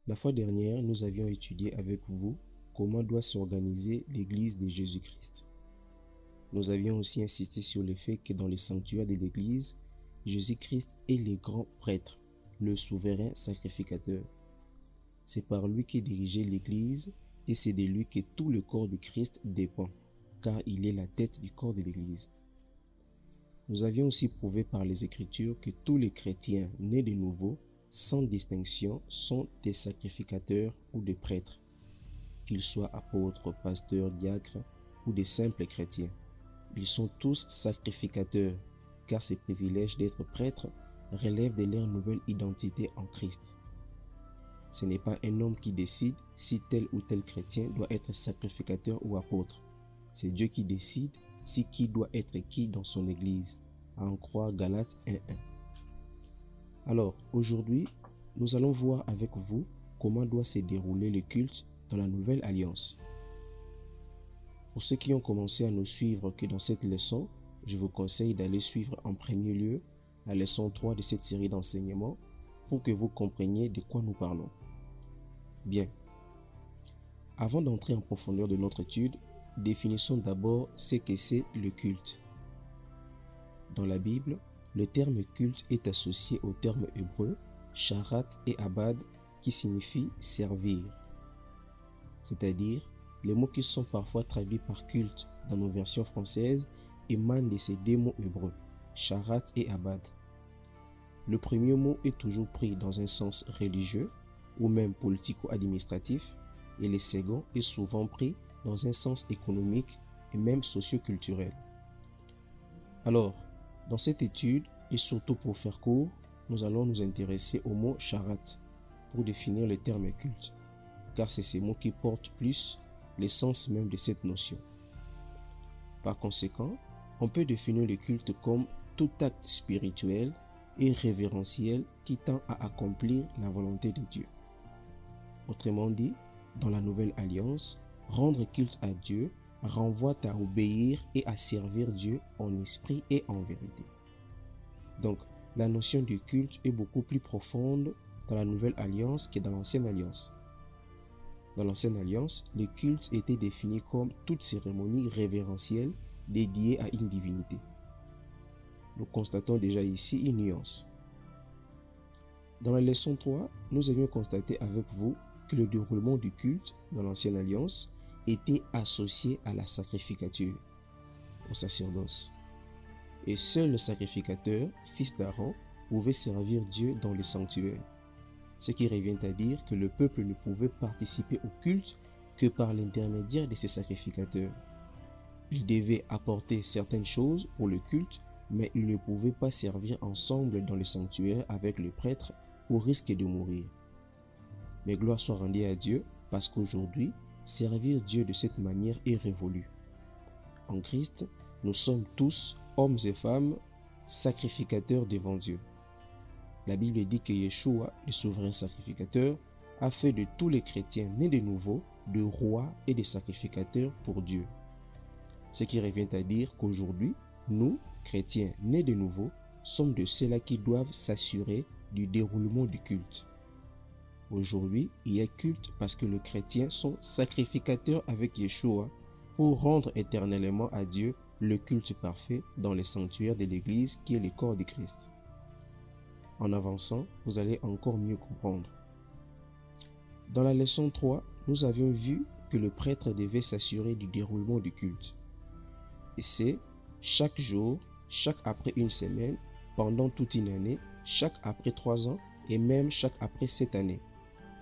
La fois dernière, nous avions étudié avec vous comment doit s'organiser l'Église de Jésus-Christ. Nous avions aussi insisté sur le fait que dans les sanctuaires de l'Église, Jésus-Christ est le grand prêtre, le souverain sacrificateur. C'est par lui qu'est dirigée l'Église et c'est de lui que tout le corps de Christ dépend, car il est la tête du corps de l'Église. Nous avions aussi prouvé par les Écritures que tous les chrétiens nés de nouveau, sans distinction, sont des sacrificateurs ou des prêtres, qu'ils soient apôtres, pasteurs, diacres ou des simples chrétiens. Ils sont tous sacrificateurs, car ce privilège d'être prêtre relève de leur nouvelle identité en Christ. Ce n'est pas un homme qui décide si tel ou tel chrétien doit être sacrificateur ou apôtre. C'est Dieu qui décide si qui doit être qui dans son Église, à en croire Galates 1:1. Alors, aujourd'hui, nous allons voir avec vous comment doit se dérouler le culte dans la Nouvelle Alliance. Pour ceux qui ont commencé à nous suivre que dans cette leçon, je vous conseille d'aller suivre en premier lieu la leçon 3 de cette série d'enseignements pour que vous compreniez de quoi nous parlons. Bien. Avant d'entrer en profondeur de notre étude, définissons d'abord ce que c'est le culte. Dans la Bible, le terme culte est associé au terme hébreu sharat et abad qui signifie servir. C'est-à-dire, les mots qui sont parfois traduits par culte dans nos versions françaises émanent de ces deux mots hébreux, sharat et abad. Le premier mot est toujours pris dans un sens religieux ou même politico-administratif et le second est souvent pris dans un sens économique et même socio-culturel. Alors, dans cette étude, et surtout pour faire court, nous allons nous intéresser au mot sharat pour définir le terme culte, car c'est ces mots qui portent plus l'essence même de cette notion. Par conséquent, on peut définir le culte comme tout acte spirituel et révérentiel qui tend à accomplir la volonté de Dieu. Autrement dit, dans la Nouvelle Alliance, rendre culte à Dieu renvoie à obéir et à servir Dieu en esprit et en vérité. Donc, la notion du culte est beaucoup plus profonde dans la Nouvelle Alliance que dans l'Ancienne Alliance. Dans l'Ancienne Alliance, le culte était défini comme toute cérémonie révérentielle dédiée à une divinité. Nous constatons déjà ici une nuance. Dans la leçon 3, nous avions constaté avec vous que le déroulement du culte dans l'Ancienne Alliance était associé à la sacrificature, au sacerdoce. Et seul le sacrificateur, fils d'Aaron, pouvait servir Dieu dans le sanctuaire. Ce qui revient à dire que le peuple ne pouvait participer au culte que par l'intermédiaire de ses sacrificateurs. Ils devaient apporter certaines choses pour le culte, mais ils ne pouvaient pas servir ensemble dans le sanctuaire avec le prêtre au risque de mourir. Mais gloire soit rendue à Dieu, parce qu'aujourd'hui, servir Dieu de cette manière est révolu. En Christ, nous sommes tous, hommes et femmes, sacrificateurs devant Dieu. La Bible dit que Yeshua, le souverain sacrificateur, a fait de tous les chrétiens nés de nouveau de rois et de sacrificateurs pour Dieu. Ce qui revient à dire qu'aujourd'hui, nous, chrétiens nés de nouveau, sommes de ceux-là qui doivent s'assurer du déroulement du culte. Aujourd'hui, il y a culte parce que les chrétiens sont sacrificateurs avec Yeshua pour rendre éternellement à Dieu le culte parfait dans les sanctuaires de l'Église qui est le corps de Christ. En avançant, vous allez encore mieux comprendre. Dans la leçon 3, nous avions vu que le prêtre devait s'assurer du déroulement du culte. Et c'est chaque jour, chaque après une semaine, pendant toute une année, chaque après 3 ans et même chaque après 7 années.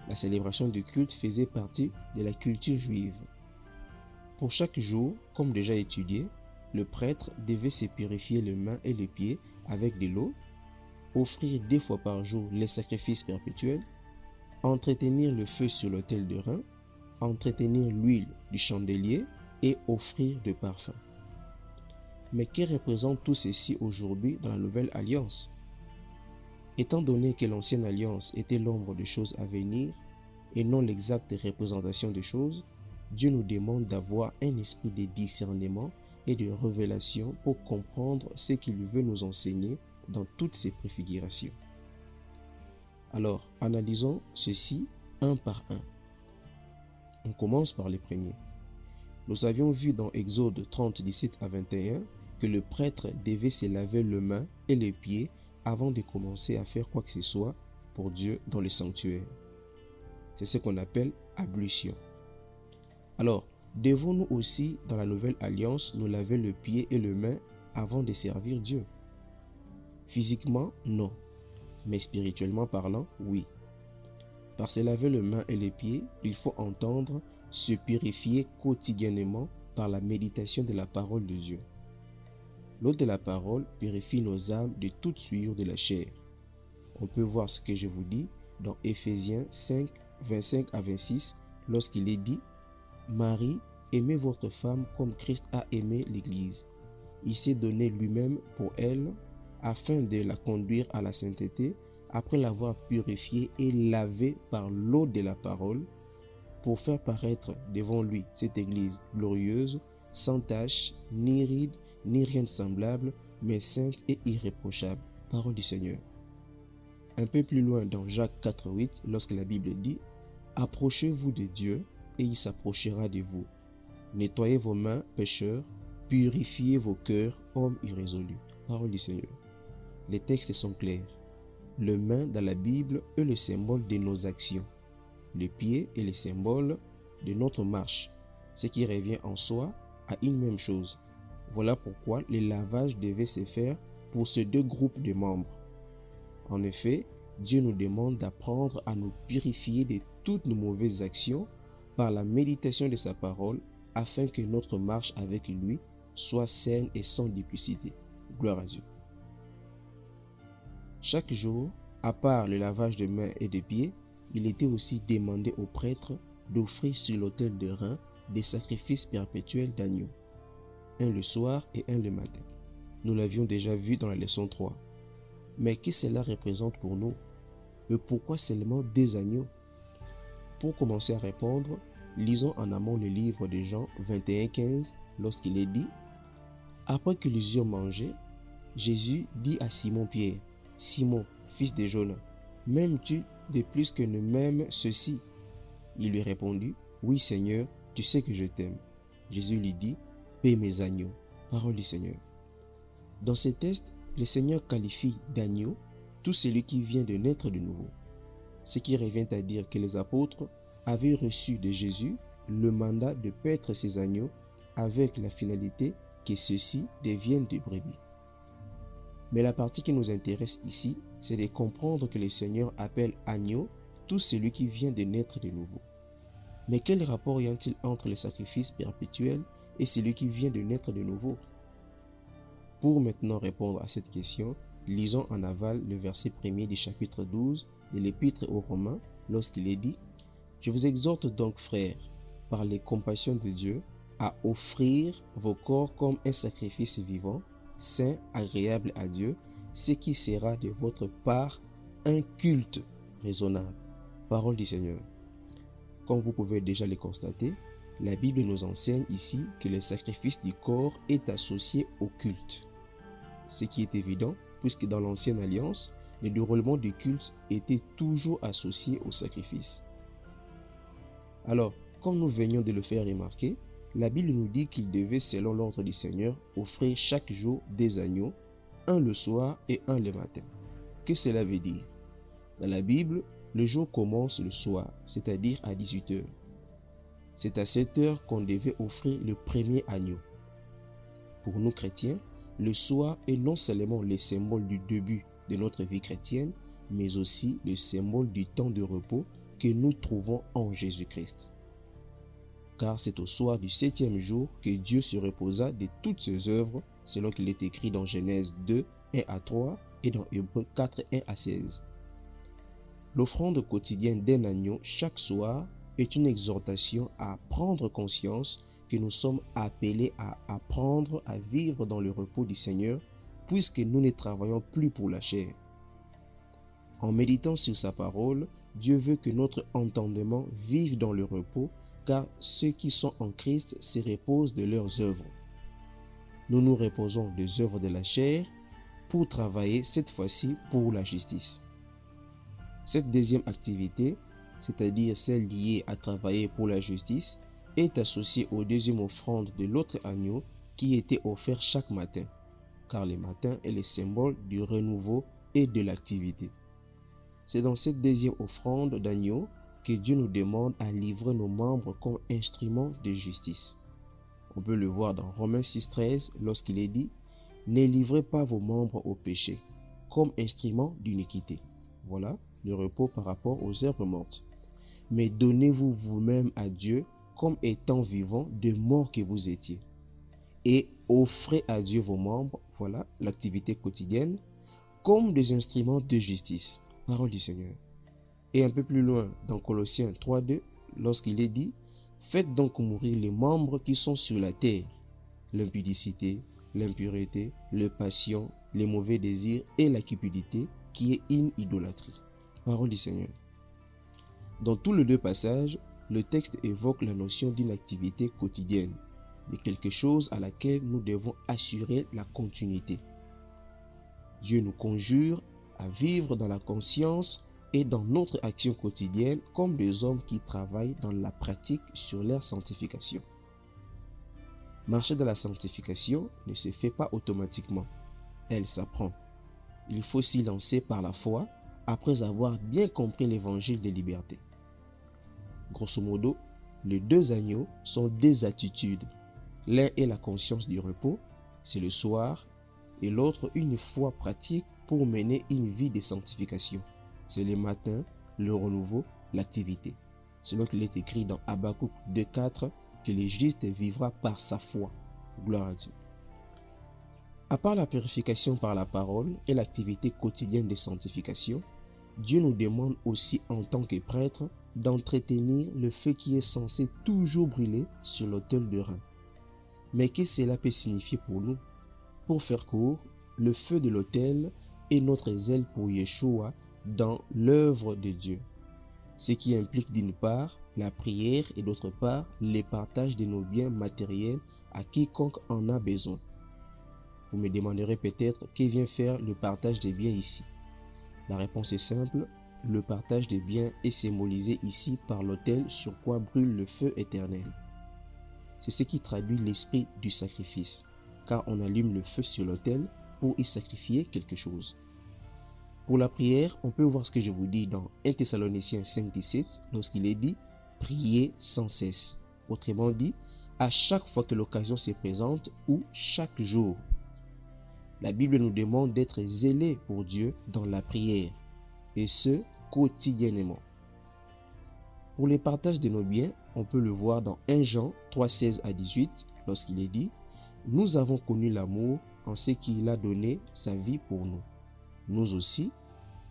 La célébration du culte faisait partie de la culture juive. Pour chaque jour, comme déjà étudié, le prêtre devait se purifier les mains et les pieds avec de l'eau, offrir 2 fois par jour les sacrifices perpétuels, entretenir le feu sur l'autel de rein, entretenir l'huile du chandelier et offrir de parfums. Mais que représente tout ceci aujourd'hui dans la Nouvelle Alliance? Étant donné que l'Ancienne Alliance était l'ombre des choses à venir et non l'exacte représentation des choses, Dieu nous demande d'avoir un esprit de discernement et de révélation pour comprendre ce qu'il veut nous enseigner dans toutes ces préfigurations. Alors, analysons ceci un par un. On commence par les premiers. Nous avions vu dans Exode 30, 17 à 21 que le prêtre devait se laver les mains et les pieds avant de commencer à faire quoi que ce soit pour Dieu dans le sanctuaire. C'est ce qu'on appelle ablution. Alors, devons-nous aussi, dans la nouvelle alliance, nous laver le pied et les mains avant de servir Dieu? Physiquement, non. Mais spirituellement parlant, oui. Par se laver les mains et les pieds, il faut entendre se purifier quotidiennement par la méditation de la parole de Dieu. L'eau de la parole purifie nos âmes de toute souillure de la chair. On peut voir ce que je vous dis dans Éphésiens 5, 25 à 26, lorsqu'il est dit « Marie, aimez votre femme comme Christ a aimé l'Église. Il s'est donné lui-même pour elle, afin de la conduire à la sainteté, après l'avoir purifiée et lavée par l'eau de la parole, pour faire paraître devant lui cette Église glorieuse, sans tache, ni ride, ni rien de semblable, mais sainte et irréprochable. » Parole du Seigneur. Un peu plus loin dans Jacques 4, 8, lorsque la Bible dit « Approchez-vous de Dieu, et il s'approchera de vous. Nettoyez vos mains, pécheurs, purifiez vos cœurs, hommes irrésolus. » Parole du Seigneur. Les textes sont clairs. Le main dans la Bible est le symbole de nos actions. Le pied est le symbole de notre marche, ce qui revient en soi à une même chose. Voilà pourquoi le lavage devait se faire pour ces deux groupes de membres. En effet, Dieu nous demande d'apprendre à nous purifier de toutes nos mauvaises actions par la méditation de sa parole, afin que notre marche avec lui soit saine et sans duplicité. Gloire à Dieu. Chaque jour, à part le lavage de mains et de pieds, il était aussi demandé aux prêtres d'offrir sur l'autel de rein des sacrifices perpétuels d'agneaux, un le soir et un le matin. Nous l'avions déjà vu dans la leçon 3. Mais qu'est-ce que cela représente pour nous? Et pourquoi seulement des agneaux? Pour commencer à répondre, lisons en amont le livre de Jean 21,15 lorsqu'il est dit « Après que les eurent mangé, Jésus dit à Simon-Pierre, « Simon, fils de Jonas, m'aimes-tu de plus que ne m'aime ceci ?» Il lui répondit, « Oui Seigneur, tu sais que je t'aime. » Jésus lui dit, « Paie mes agneaux. » Parole du Seigneur. Dans ce texte, le Seigneur qualifie d'agneau tout celui qui vient de naître de nouveau. Ce qui revient à dire que les apôtres avaient reçu de Jésus le mandat de paître ces agneaux avec la finalité que ceux-ci deviennent des brebis. Mais la partie qui nous intéresse ici, c'est de comprendre que le Seigneur appelle agneau tout celui qui vient de naître de nouveau. Mais quel rapport y a-t-il entre le sacrifice perpétuel et celui qui vient de naître de nouveau? Pour maintenant répondre à cette question, lisons en aval le verset 1er du chapitre 12 de l'Épître aux Romains, lorsqu'il est dit « Je vous exhorte donc, frères, par les compassions de Dieu, à offrir vos corps comme un sacrifice vivant, saint, agréable à Dieu, ce qui sera de votre part un culte raisonnable. » Parole du Seigneur. Comme vous pouvez déjà le constater, la Bible nous enseigne ici que le sacrifice du corps est associé au culte. Ce qui est évident, puisque dans l'ancienne alliance, le déroulement du culte était toujours associé au sacrifice. Alors, comme nous venions de le faire remarquer, la Bible nous dit qu'il devait, selon l'ordre du Seigneur, offrir chaque jour des agneaux, un le soir et un le matin. Que cela veut dire? Dans la Bible, le jour commence le soir, c'est-à-dire à 18 h. C'est à 7 h qu'on devait offrir le premier agneau. Pour nous chrétiens, le soir est non seulement le symbole du début de notre vie chrétienne, mais aussi le symbole du temps de repos que nous trouvons en Jésus-Christ. Car c'est au soir du 7e jour que Dieu se reposa de toutes ses œuvres, selon qu'il est écrit dans Genèse 2, 1 à 3 et dans Hébreux 4, 1 à 16. L'offrande quotidienne d'un agneau chaque soir est une exhortation à prendre conscience que nous sommes appelés à apprendre à vivre dans le repos du Seigneur, puisque nous ne travaillons plus pour la chair. En méditant sur sa parole, Dieu veut que notre entendement vive dans le repos, car ceux qui sont en Christ se reposent de leurs œuvres. Nous nous reposons des œuvres de la chair pour travailler cette fois-ci pour la justice. Cette deuxième activité, c'est-à-dire celle liée à travailler pour la justice, est associée au deuxième offrande de l'autre agneau qui était offert chaque matin, car le matin est le symbole du renouveau et de l'activité. C'est dans cette deuxième offrande d'agneau que Dieu nous demande à livrer nos membres comme instruments de justice. On peut le voir dans Romains 6,13 lorsqu'il est dit « Ne livrez pas vos membres au péché, comme instruments d'iniquité. » Voilà le repos par rapport aux œuvres mortes. Mais donnez-vous vous-même à Dieu comme étant vivants de mort que vous étiez. Et offrez à Dieu vos membres, voilà l'activité quotidienne, comme des instruments de justice. Parole du Seigneur. Et un peu plus loin, dans Colossiens 3,2, lorsqu'il est dit « Faites donc mourir les membres qui sont sur la terre, l'impudicité, l'impureté, les passions, les mauvais désirs et la cupidité, qui est une idolâtrie. » Parole du Seigneur. Dans tous les deux passages, le texte évoque la notion d'une activité quotidienne, de quelque chose à laquelle nous devons assurer la continuité. Dieu nous conjure à vivre dans la conscience et dans notre action quotidienne comme des hommes qui travaillent dans la pratique sur leur sanctification. Marcher dans la sanctification ne se fait pas automatiquement, elle s'apprend. Il faut s'y lancer par la foi après avoir bien compris l'évangile de liberté. Grosso modo, les deux agneaux sont deux attitudes. L'un est la conscience du repos, c'est le soir, et l'autre une foi pratique pour mener une vie de sanctification. C'est le matin, le renouveau, l'activité. Selon qu'il est écrit dans Habakkuk 2,4 que le juste vivra par sa foi. Gloire à Dieu. À part la purification par la parole et l'activité quotidienne de sanctification, Dieu nous demande aussi en tant que prêtre d'entretenir le feu qui est censé toujours brûler sur l'autel de rein. Mais qu'est-ce que cela peut signifier pour nous? Pour faire court, le feu de l'autel est notre zèle pour Yeshua dans l'œuvre de Dieu. Ce qui implique d'une part la prière et d'autre part le partage de nos biens matériels à quiconque en a besoin. Vous me demanderez peut-être que vient faire le partage des biens ici. La réponse est simple, le partage des biens est symbolisé ici par l'autel sur quoi brûle le feu éternel. C'est ce qui traduit l'esprit du sacrifice, car on allume le feu sur l'autel pour y sacrifier quelque chose. Pour la prière, on peut voir ce que je vous dis dans 1 Thessaloniciens 5,17 lorsqu'il est dit « Priez sans cesse ». Autrement dit, à chaque fois que l'occasion se présente ou chaque jour. La Bible nous demande d'être zélés pour Dieu dans la prière, et ce, quotidiennement. Pour le partage de nos biens, on peut le voir dans 1 Jean 3,16 à 18, lorsqu'il est dit « Nous avons connu l'amour en ce qu'il a donné sa vie pour nous. Nous aussi,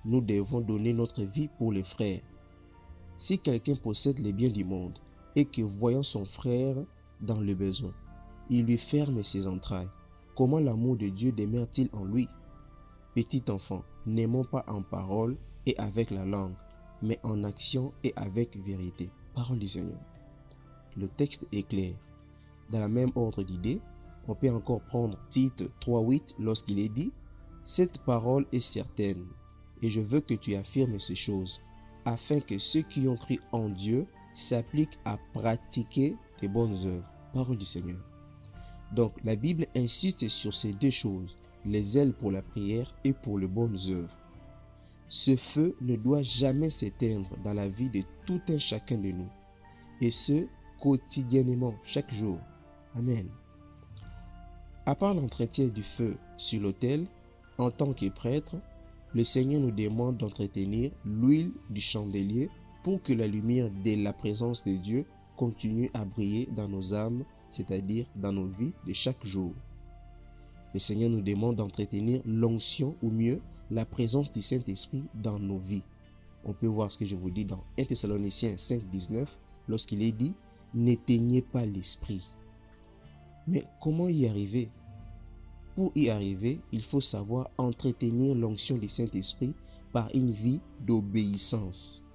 nous devons donner notre vie pour les frères. Si quelqu'un possède les biens du monde et que voyant son frère dans le besoin, il lui ferme ses entrailles, comment l'amour de Dieu demeure-t-il en lui? Petit enfant, n'aimons pas en parole et avec la langue, mais en action et avec vérité. » Parole du Seigneur. Le texte est clair. Dans la même ordre d'idée, on peut encore prendre Tite 3,8 lorsqu'il est dit « Cette parole est certaine, et je veux que tu affirmes ces choses, afin que ceux qui ont cru en Dieu s'appliquent à pratiquer de bonnes œuvres. » Parole du Seigneur. Donc, la Bible insiste sur ces deux choses, les zèles pour la prière et pour les bonnes œuvres. Ce feu ne doit jamais s'éteindre dans la vie de tout un chacun de nous, et ce, quotidiennement, chaque jour. Amen. À part l'entretien du feu sur l'autel, en tant que prêtre, le Seigneur nous demande d'entretenir l'huile du chandelier pour que la lumière de la présence de Dieu continue à briller dans nos âmes, c'est-à-dire dans nos vies de chaque jour. Le Seigneur nous demande d'entretenir l'onction, ou mieux, la présence du Saint-Esprit dans nos vies. On peut voir ce que je vous dis dans 1 Thessaloniciens 5,19, lorsqu'il est dit « N'éteignez pas l'Esprit ». Mais comment y arriver? Pour y arriver, il faut savoir entretenir l'onction du Saint-Esprit par une vie d'obéissance.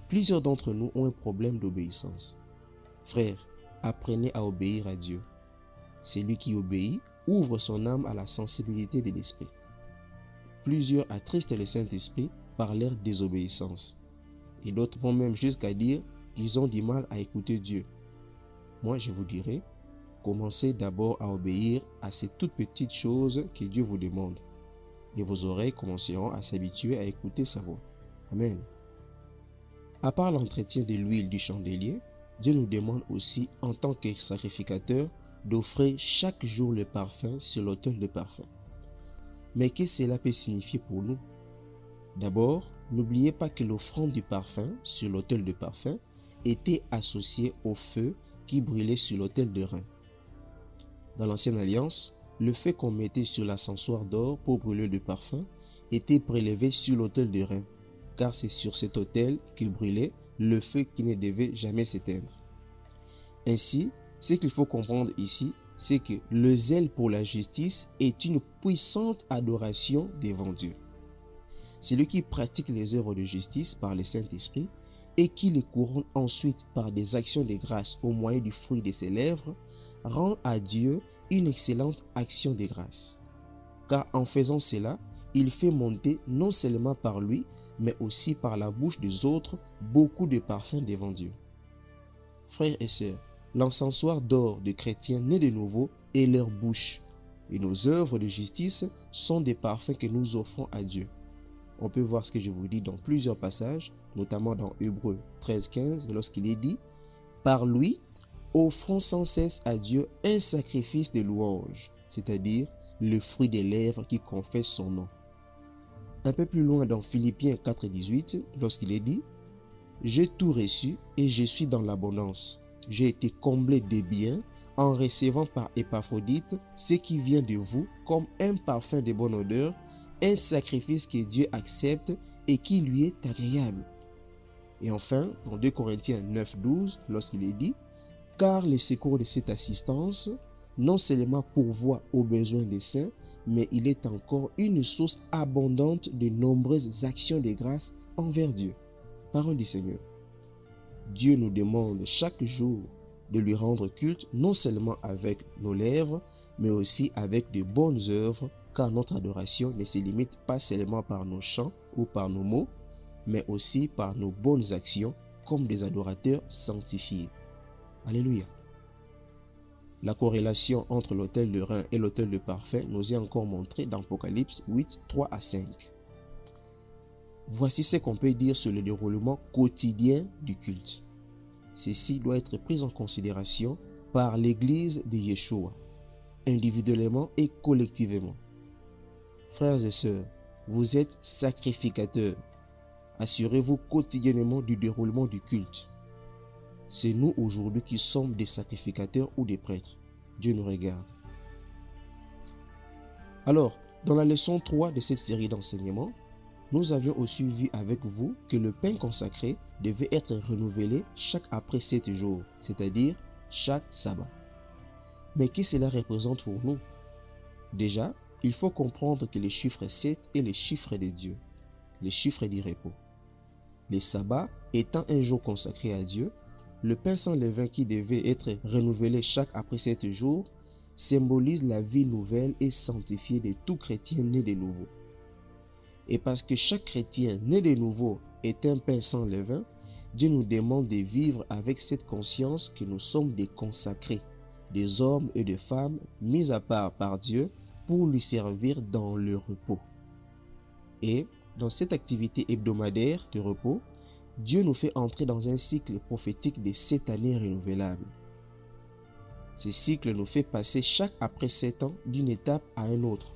Plusieurs d'entre nous ont un problème d'obéissance. Frères, apprenez à obéir à Dieu. Celui qui obéit ouvre son âme à la sensibilité de l'Esprit. Plusieurs attristent le Saint-Esprit par leur désobéissance. Et d'autres vont même jusqu'à dire qu'ils ont du mal à écouter Dieu. Moi, je vous dirais, commencez d'abord à obéir à ces toutes petites choses que Dieu vous demande. Et vos oreilles commenceront à s'habituer à écouter sa voix. Amen. À part l'entretien de l'huile du chandelier, Dieu nous demande aussi, en tant que sacrificateur, d'offrir chaque jour le parfum sur l'autel de parfum. Mais qu'est-ce que cela peut signifier pour nous? D'abord, n'oubliez pas que l'offrande du parfum sur l'autel de parfum était associée au feu qui brûlait sur l'autel de rein. Dans l'Ancienne Alliance, le feu qu'on mettait sur l'ascensoir d'or pour brûler le parfum était prélevé sur l'autel de rein, car c'est sur cet autel que brûlait le feu qui ne devait jamais s'éteindre. Ainsi, ce qu'il faut comprendre ici, c'est que le zèle pour la justice est une puissante adoration devant Dieu. Celui qui pratique les œuvres de justice par le Saint-Esprit et qui les couronne ensuite par des actions de grâce au moyen du fruit de ses lèvres, rend à Dieu une excellente action de grâce. Car en faisant cela, il fait monter non seulement par lui, mais aussi par la bouche des autres beaucoup de parfums devant Dieu. Frères et sœurs, l'encensoir d'or des chrétiens nés de nouveau est leur bouche, et nos œuvres de justice sont des parfums que nous offrons à Dieu. On peut voir ce que je vous dis dans plusieurs passages, notamment dans Hébreux 13:15, lorsqu'il est dit « Par lui, offrons sans cesse à Dieu un sacrifice de louange, c'est-à-dire le fruit des lèvres qui confessent son nom. » Un peu plus loin dans Philippiens 4:18, lorsqu'il est dit « J'ai tout reçu et je suis dans l'abondance. J'ai été comblé de biens en recevant par Épaphrodite ce qui vient de vous comme un parfum de bonne odeur, un sacrifice que Dieu accepte et qui lui est agréable. » Et enfin, dans 2 Corinthiens 9:12, lorsqu'il est dit « Car le secours de cette assistance, non seulement pourvoit aux besoins des saints, mais il est encore une source abondante de nombreuses actions de grâce envers Dieu. » Parole du Seigneur. Dieu nous demande chaque jour de lui rendre culte, non seulement avec nos lèvres, mais aussi avec de bonnes œuvres, car notre adoration ne se limite pas seulement par nos chants ou par nos mots, mais aussi par nos bonnes actions comme des adorateurs sanctifiés. Alléluia. La corrélation entre l'autel de rein et l'autel de parfum nous est encore montrée dans Apocalypse 8, 3 à 5. Voici ce qu'on peut dire sur le déroulement quotidien du culte. Ceci doit être pris en considération par l'Église de Yeshua, individuellement et collectivement. Frères et sœurs, vous êtes sacrificateurs. Assurez-vous quotidiennement du déroulement du culte. C'est nous aujourd'hui qui sommes des sacrificateurs ou des prêtres. Dieu nous regarde. Alors, dans la leçon 3 de cette série d'enseignements, nous avions aussi vu avec vous que le pain consacré devait être renouvelé chaque après 7 jours, c'est-à-dire chaque sabbat. Mais qu'est-ce que cela représente pour nous? Déjà, il faut comprendre que le chiffre 7 est le chiffre de Dieu, le chiffre du repos. Le sabbat étant un jour consacré à Dieu, le pain sans levain qui devait être renouvelé chaque après 7 jours symbolise la vie nouvelle et sanctifiée de tout chrétien né de nouveau. Et parce que chaque chrétien né de nouveau est un pain sans levain, Dieu nous demande de vivre avec cette conscience que nous sommes des consacrés, des hommes et des femmes mis à part par Dieu pour lui servir dans le repos. Et dans cette activité hebdomadaire de repos, Dieu nous fait entrer dans un cycle prophétique de 7 années renouvelables. Ce cycle nous fait passer chaque après 7 ans d'une étape à une autre.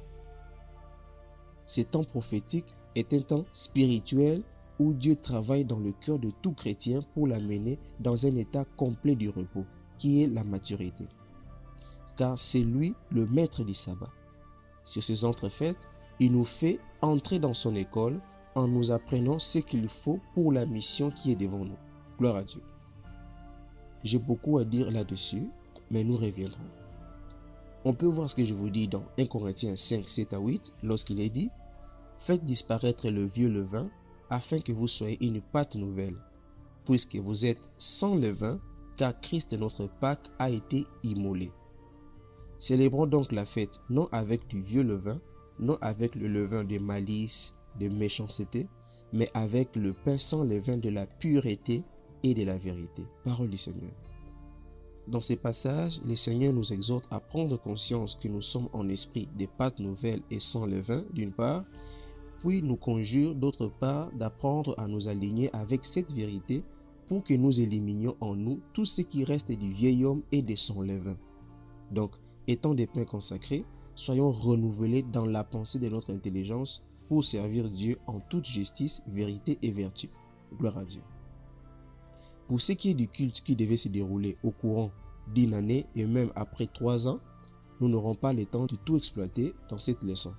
Ce temps prophétique est un temps spirituel où Dieu travaille dans le cœur de tout chrétien pour l'amener dans un état complet du repos, qui est la maturité. Car c'est lui le maître du sabbat. Sur ces entrefaites, il nous fait entrer dans son école en nous apprenant ce qu'il faut pour la mission qui est devant nous. Gloire à Dieu. J'ai beaucoup à dire là-dessus, mais nous reviendrons. On peut voir ce que je vous dis dans 1 Corinthiens 5, 7 à 8, lorsqu'il est dit « Faites disparaître le vieux levain, afin que vous soyez une pâte nouvelle, puisque vous êtes sans levain, car Christ notre Pâque a été immolé. Célébrons donc la fête non avec du vieux levain, non avec le levain de malice, de méchanceté, mais avec le pain sans levain de la pureté et de la vérité. Parole du Seigneur. Dans ces passages, le Seigneur nous exhorte à prendre conscience que nous sommes en esprit des pâtes nouvelles et sans levain, d'une part, puis nous conjure d'autre part d'apprendre à nous aligner avec cette vérité pour que nous éliminions en nous tout ce qui reste du vieil homme et de son levain. Donc, étant des pains consacrés, soyons renouvelés dans la pensée de notre intelligence pour servir Dieu en toute justice, vérité et vertu. Gloire à Dieu. Pour ce qui est du culte qui devait se dérouler au courant d'une année et même après 3 ans, nous n'aurons pas le temps de tout exploiter dans cette leçon.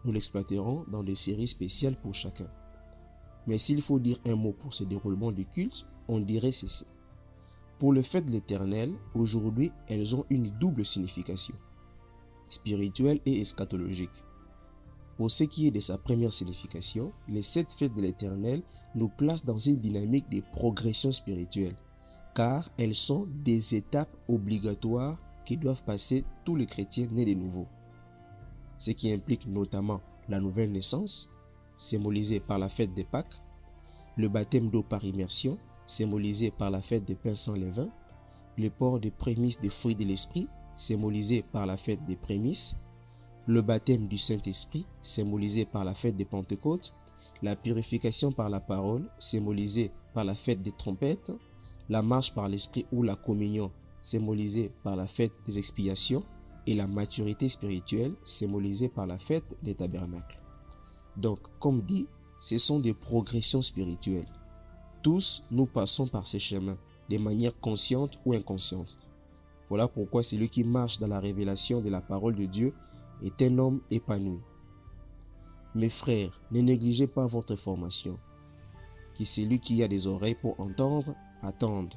Nous l'exploiterons dans des séries spéciales pour chacun. Mais s'il faut dire un mot pour ce déroulement du culte, on dirait ceci. Pour le fait de l'Éternel, aujourd'hui, elles ont une double signification, spirituelle et eschatologique. Pour ce qui est de sa première signification, les 7 fêtes de l'Éternel nous placent dans une dynamique de progression spirituelle, car elles sont des étapes obligatoires qui doivent passer tous les chrétiens nés de nouveau. Ce qui implique notamment la nouvelle naissance, symbolisée par la fête des Pâques, le baptême d'eau par immersion, symbolisé par la fête des pains sans levain, le port des prémices des fruits de l'esprit, symbolisé par la fête des prémices, le baptême du Saint-Esprit, symbolisé par la fête des Pentecôtes, la purification par la parole, symbolisée par la fête des trompettes, la marche par l'esprit ou la communion, symbolisée par la fête des expiations, et la maturité spirituelle, symbolisée par la fête des tabernacles. Donc, comme dit, ce sont des progressions spirituelles. Tous, nous passons par ces chemins, de manière consciente ou inconsciente. Voilà pourquoi celui qui marche dans la révélation de la parole de Dieu est un homme épanoui. Mes frères, ne négligez pas votre formation. Que celui qui a des oreilles pour entendre, attende.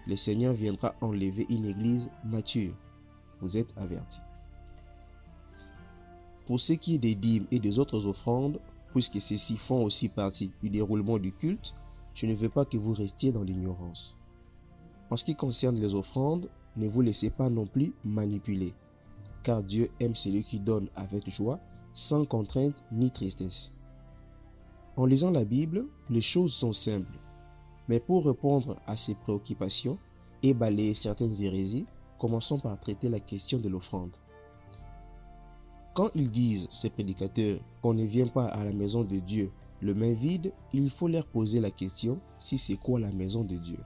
Le Seigneur viendra enlever une église mature. Vous êtes avertis. Pour ce qui est des dîmes et des autres offrandes, puisque ceux-ci font aussi partie du déroulement du culte, je ne veux pas que vous restiez dans l'ignorance. En ce qui concerne les offrandes, ne vous laissez pas non plus manipuler, car Dieu aime celui qui donne avec joie, sans contrainte ni tristesse. En lisant la Bible, les choses sont simples, mais pour répondre à ces préoccupations et balayer certaines hérésies, commençons par traiter la question de l'offrande. Quand ils disent, ces prédicateurs, qu'on ne vient pas à la maison de Dieu le main vide, il faut leur poser la question si c'est quoi la maison de Dieu.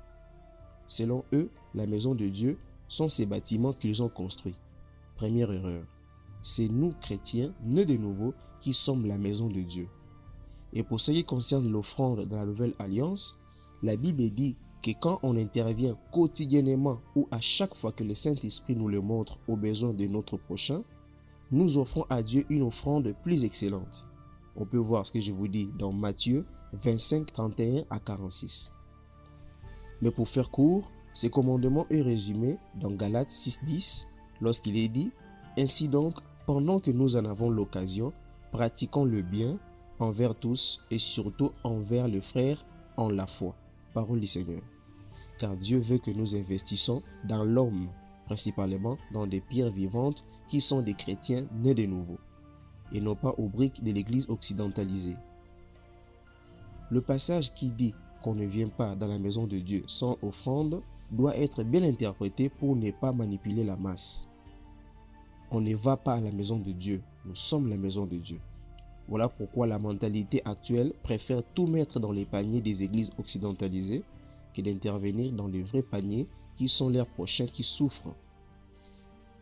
Selon eux, la maison de Dieu sont ces bâtiments qu'ils ont construits. Première erreur. C'est nous, chrétiens, nés de nouveau, qui sommes la maison de Dieu. Et pour ce qui concerne l'offrande dans la Nouvelle Alliance, la Bible dit que quand on intervient quotidiennement ou à chaque fois que le Saint-Esprit nous le montre aux besoins de notre prochain, nous offrons à Dieu une offrande plus excellente. On peut voir ce que je vous dis dans Matthieu 25, 31 à 46. Mais pour faire court, ce commandement est résumé dans Galates 6, 10, lorsqu'il est dit « Ainsi donc, pendant que nous en avons l'occasion, pratiquons le bien envers tous et surtout envers le frère en la foi. » Parole du Seigneur. Car Dieu veut que nous investissons dans l'homme, principalement dans des pierres vivantes qui sont des chrétiens nés de nouveau, et non pas aux briques de l'église occidentalisée. Le passage qui dit qu'on ne vient pas dans la maison de Dieu sans offrande doit être bien interprété pour ne pas manipuler la masse. On ne va pas à la maison de Dieu, nous sommes la maison de Dieu. Voilà pourquoi la mentalité actuelle préfère tout mettre dans les paniers des églises occidentalisées que d'intervenir dans les vrais paniers qui sont leurs prochains qui souffrent.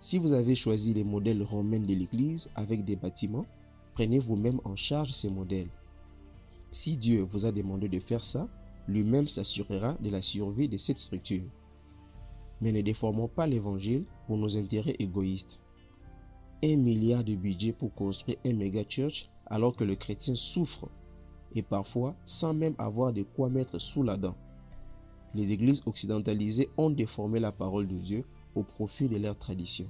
Si vous avez choisi les modèles romains de l'église avec des bâtiments, prenez vous-même en charge ces modèles. Si Dieu vous a demandé de faire ça, lui-même s'assurera de la survie de cette structure. Mais ne déformons pas l'évangile pour nos intérêts égoïstes. 1 milliard de budget pour construire un méga church alors que le chrétien souffre et parfois sans même avoir de quoi mettre sous la dent. Les églises occidentalisées ont déformé la parole de Dieu au profit de leurs traditions.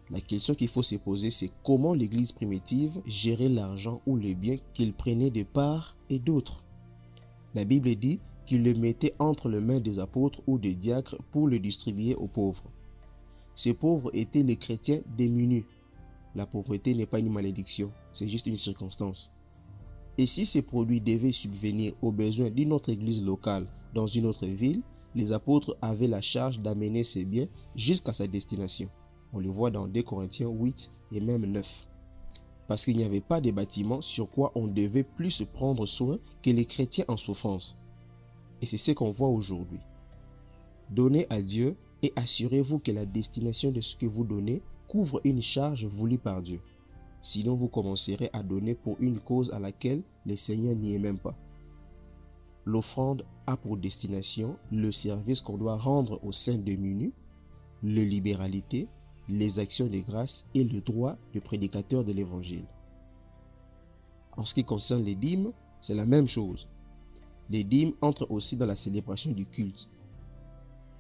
La question qu'il faut se poser, c'est comment l'église primitive gérait l'argent ou les biens qu'il prenait de part et d'autre. La Bible dit qu'il le mettait entre les mains des apôtres ou des diacres pour le distribuer aux pauvres. Ces pauvres étaient les chrétiens démunis. La pauvreté n'est pas une malédiction, c'est juste une circonstance. Et si ces produits devaient subvenir aux besoins d'une autre église locale dans une autre ville, les apôtres avaient la charge d'amener ces biens jusqu'à sa destination. On le voit dans 2 Corinthiens 8 et même 9. Parce qu'il n'y avait pas de bâtiment sur quoi on devait plus se prendre soin que les chrétiens en souffrance. Et c'est ce qu'on voit aujourd'hui. Donnez à Dieu et assurez-vous que la destination de ce que vous donnez couvre une charge voulue par Dieu. Sinon, vous commencerez à donner pour une cause à laquelle le Seigneur n'y est même pas. L'offrande a pour destination le service qu'on doit rendre aux saints démunis, la libéralité, les actions de grâce et le droit de prédicateur de l'évangile. En ce qui concerne les dîmes, c'est la même chose. Les dîmes entrent aussi dans la célébration du culte.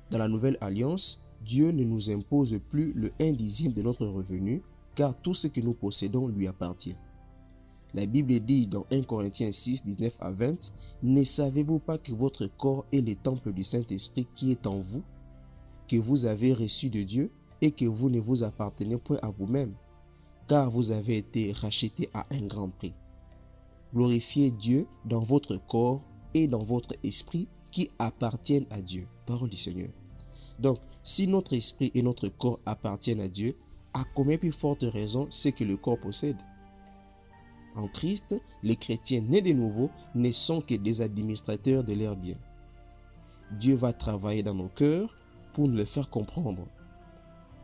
Dans la Nouvelle Alliance, Dieu ne nous impose plus le 1/10 de notre revenu, car tout ce que nous possédons lui appartient. La Bible dit dans 1 Corinthiens 6, 19 à 20, « Ne savez-vous pas que votre corps est le temple du Saint-Esprit qui est en vous, que vous avez reçu de Dieu et que vous ne vous appartenez point à vous-même, car vous avez été rachetés à un grand prix. Glorifiez Dieu dans votre corps et dans votre esprit qui appartiennent à Dieu. » Parole du Seigneur. Donc, si notre esprit et notre corps appartiennent à Dieu, à combien plus forte raison c'est que le corps possède? En Christ, les chrétiens nés de nouveau ne sont que des administrateurs de leurs biens. Dieu va travailler dans nos cœurs pour nous le faire comprendre.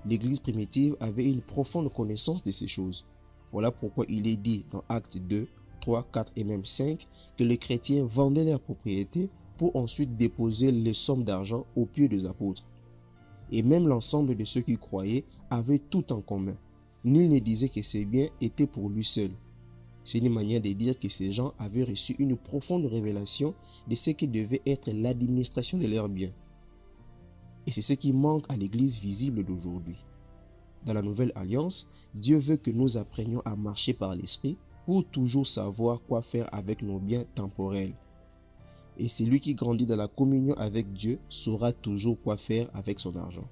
L'Église primitive avait une profonde connaissance de ces choses. Voilà pourquoi il est dit dans Actes 2, 3, 4 et même 5 que les chrétiens vendaient leurs propriétés pour ensuite déposer les sommes d'argent aux pieds des apôtres. Et même l'ensemble de ceux qui croyaient avaient tout en commun. Nul ne disait que ces biens étaient pour lui seul. C'est une manière de dire que ces gens avaient reçu une profonde révélation de ce qui devait être l'administration de leurs biens. Et c'est ce qui manque à l'Église visible d'aujourd'hui. Dans la Nouvelle Alliance, Dieu veut que nous apprenions à marcher par l'Esprit pour toujours savoir quoi faire avec nos biens temporels. Et celui qui grandit dans la communion avec Dieu saura toujours quoi faire avec son argent.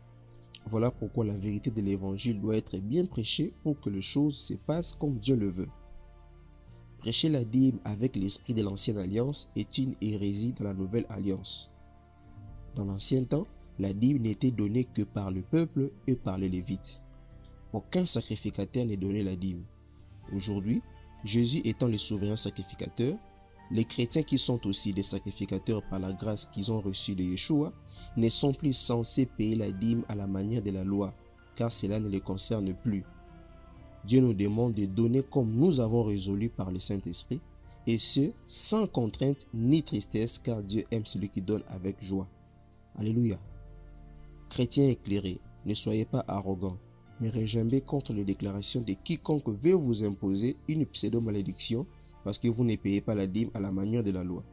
Voilà pourquoi la vérité de l'Évangile doit être bien prêchée pour que les choses se passent comme Dieu le veut. Prêcher la dîme avec l'esprit de l'ancienne alliance est une hérésie dans la nouvelle alliance. Dans l'ancien temps, la dîme n'était donnée que par le peuple et par les Lévites. Aucun sacrificateur n'est donné la dîme. Aujourd'hui, Jésus étant le souverain sacrificateur, les chrétiens qui sont aussi des sacrificateurs par la grâce qu'ils ont reçue de Yeshua ne sont plus censés payer la dîme à la manière de la loi, car cela ne les concerne plus. Dieu nous demande de donner comme nous avons résolu par le Saint-Esprit, et ce, sans contrainte ni tristesse, car Dieu aime celui qui donne avec joie. Alléluia. Chrétiens éclairés, ne soyez pas arrogants, mais regimbez contre les déclarations de quiconque veut vous imposer une pseudo-malédiction parce que vous ne payez pas la dîme à la manière de la loi.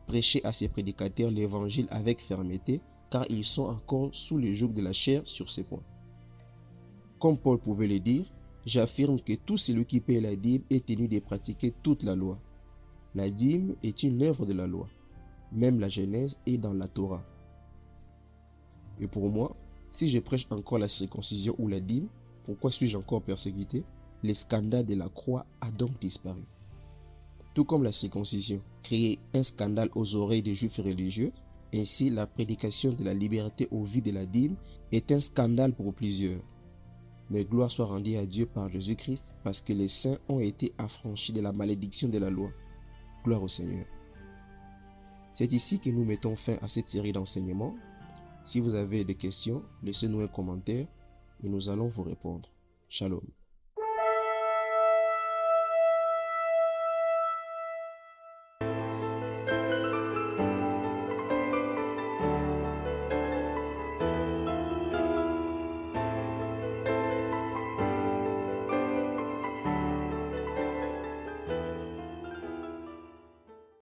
Prêchez à ces prédicateurs l'évangile avec fermeté, car ils sont encore sous le joug de la chair sur ces points. Comme Paul pouvait le dire, j'affirme que tout celui qui paye la dîme est tenu de pratiquer toute la loi. La dîme est une œuvre de la loi. Même la Genèse est dans la Torah. Et pour moi, si je prêche encore la circoncision ou la dîme, pourquoi suis-je encore persécuté? Le scandale de la croix a donc disparu. Tout comme la circoncision créait un scandale aux oreilles des juifs religieux, ainsi la prédication de la liberté au vu de la dîme est un scandale pour plusieurs. Mais gloire soit rendue à Dieu par Jésus-Christ, parce que les saints ont été affranchis de la malédiction de la loi. Gloire au Seigneur. C'est ici que nous mettons fin à cette série d'enseignements. Si vous avez des questions, laissez-nous un commentaire et nous allons vous répondre. Shalom.